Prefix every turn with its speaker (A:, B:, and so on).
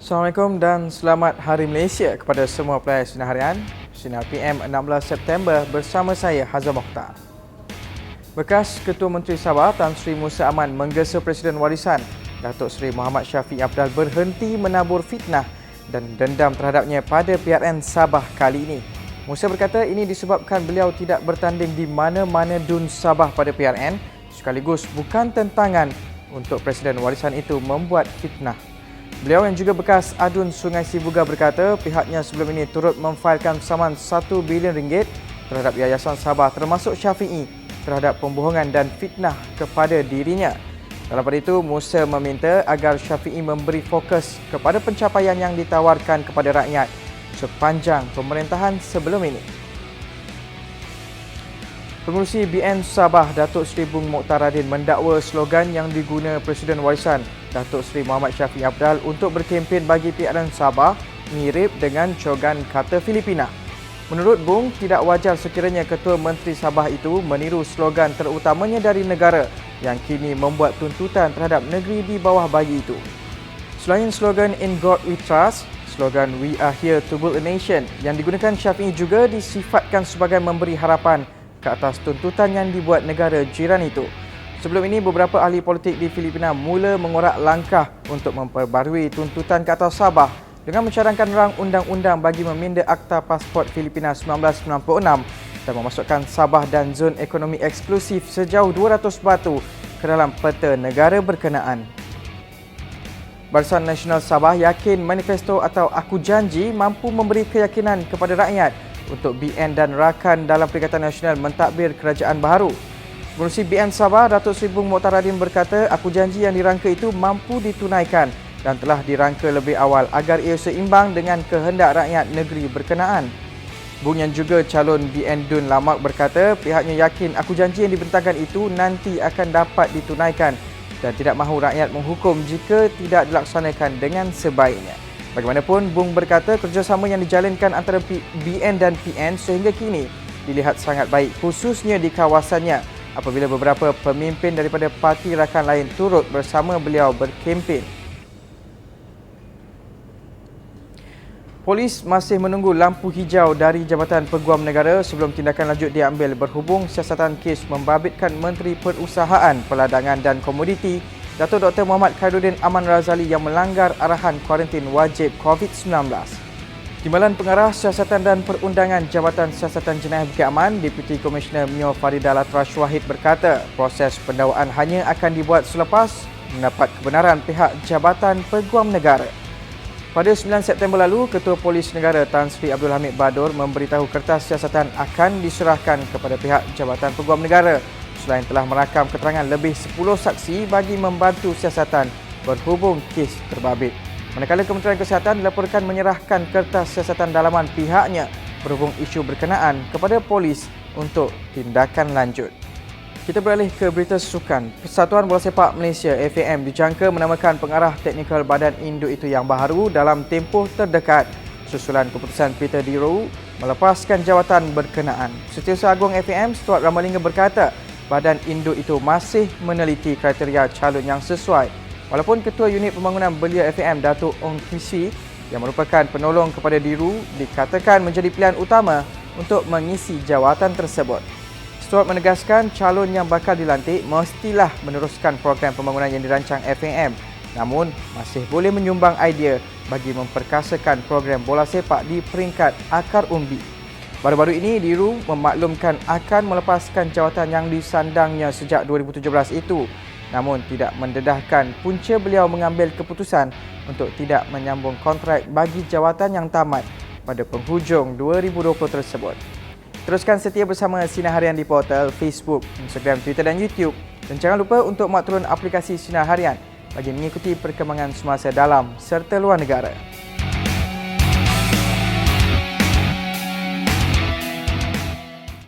A: Assalamualaikum dan selamat Hari Malaysia kepada semua pelayan Sinar Harian. Sinar PM 16 September bersama saya Hazam Mokhtar. Bekas Ketua Menteri Sabah Tan Sri Musa Aman menggesa Presiden Warisan Datuk Seri Muhammad Shafie Apdal berhenti menabur fitnah dan dendam terhadapnya pada PRN Sabah kali ini. Musa berkata ini disebabkan beliau tidak bertanding di mana-mana dun Sabah pada PRN, sekaligus bukan tentangan untuk Presiden Warisan itu membuat fitnah. Beliau yang juga bekas adun Sungai Sibuga berkata pihaknya sebelum ini turut memfailkan saman RM1 bilion terhadap Yayasan Sabah termasuk Shafie terhadap pembohongan dan fitnah kepada dirinya. Dalam pada itu, Musa meminta agar Shafie memberi fokus kepada pencapaian yang ditawarkan kepada rakyat sepanjang pemerintahan sebelum ini. Pengerusi BN Sabah Datuk Seri Bung Mokhtaradin mendakwa slogan yang diguna Presiden Warisan Datuk Seri Muhammad Shafie Apdal untuk berkempen bagi PRN Sabah mirip dengan cogan kata Filipina. Menurut Bung, tidak wajar sekiranya Ketua Menteri Sabah itu meniru slogan terutamanya dari negara yang kini membuat tuntutan terhadap negeri di bawah bagi itu. Selain slogan In God We Trust, slogan We Are Here to Build a Nation yang digunakan Shafie juga disifatkan sebagai memberi harapan ke atas tuntutan yang dibuat negara jiran itu. Sebelum ini, beberapa ahli politik di Filipina mula mengorak langkah untuk memperbarui tuntutan ke atas Sabah dengan mencadangkan rang undang-undang bagi meminda Akta Pasport Filipina 1996 dan memasukkan Sabah dan zon ekonomi eksklusif sejauh 200 batu ke dalam peta negara berkenaan. Barisan Nasional Sabah yakin manifesto atau Aku Janji mampu memberi keyakinan kepada rakyat untuk BN dan rakan dalam Perikatan Nasional mentadbir kerajaan baharu. Pengerusi BN Sabah Datuk Seri Bung Mokhtaradin berkata Aku Janji yang dirangka itu mampu ditunaikan dan telah dirangka lebih awal agar ia seimbang dengan kehendak rakyat negeri berkenaan. Bung yang juga calon BN Dun Lamak berkata pihaknya yakin Aku Janji yang dibentangkan itu nanti akan dapat ditunaikan dan tidak mahu rakyat menghukum jika tidak dilaksanakan dengan sebaiknya. Bagaimanapun, Bung berkata kerjasama yang dijalinkan antara BN dan PN sehingga kini dilihat sangat baik khususnya di kawasannya apabila beberapa pemimpin daripada parti rakan lain turut bersama beliau berkempen. Polis masih menunggu lampu hijau dari Jabatan Peguam Negara sebelum tindakan lanjut diambil berhubung siasatan kes membabitkan Menteri Perusahaan, Perdagangan dan Komoditi Datuk Dr. Muhammad Khairuddin Aman Razali yang melanggar arahan kuarantin wajib COVID-19. Timbalan Pengarah Siasatan dan Perundangan Jabatan Siasatan Jenayah Bukit Aman, Deputi Komisioner Mio Farida Latrash Wahid berkata proses pendakwaan hanya akan dibuat selepas mendapat kebenaran pihak Jabatan Peguam Negara. Pada 9 September lalu, Ketua Polis Negara Tan Sri Abdul Hamid Badur memberitahu kertas siasatan akan diserahkan kepada pihak Jabatan Peguam Negara selain telah merakam keterangan lebih 10 saksi bagi membantu siasatan berhubung kes terbabit. Manakala Kementerian Kesihatan dilaporkan menyerahkan kertas siasatan dalaman pihaknya berhubung isu berkenaan kepada polis untuk tindakan lanjut. Kita beralih ke berita sukan. Persatuan Bola Sepak Malaysia FAM dijangka menamakan pengarah teknikal badan induk itu yang baharu dalam tempoh terdekat susulan keputusan Peter Diro melepaskan jawatan berkenaan. Setiausaha Agung FAM Stuart Ramalingam berkata badan induk itu masih meneliti kriteria calon yang sesuai. Walaupun Ketua Unit Pembangunan Belia FAM Datuk Ong Kisi yang merupakan penolong kepada Diru dikatakan menjadi pilihan utama untuk mengisi jawatan tersebut. Stuart menegaskan calon yang bakal dilantik mestilah meneruskan program pembangunan yang dirancang FAM namun masih boleh menyumbang idea bagi memperkasakan program bola sepak di peringkat akar umbi. Baru-baru ini, Diru memaklumkan akan melepaskan jawatan yang disandangnya sejak 2017 itu namun tidak mendedahkan punca beliau mengambil keputusan untuk tidak menyambung kontrak bagi jawatan yang tamat pada penghujung 2020 tersebut. Teruskan setia bersama Sinar Harian di portal Facebook, Instagram, Twitter dan YouTube dan jangan lupa untuk mak turun aplikasi Sinar Harian bagi mengikuti perkembangan semasa dalam serta luar negara.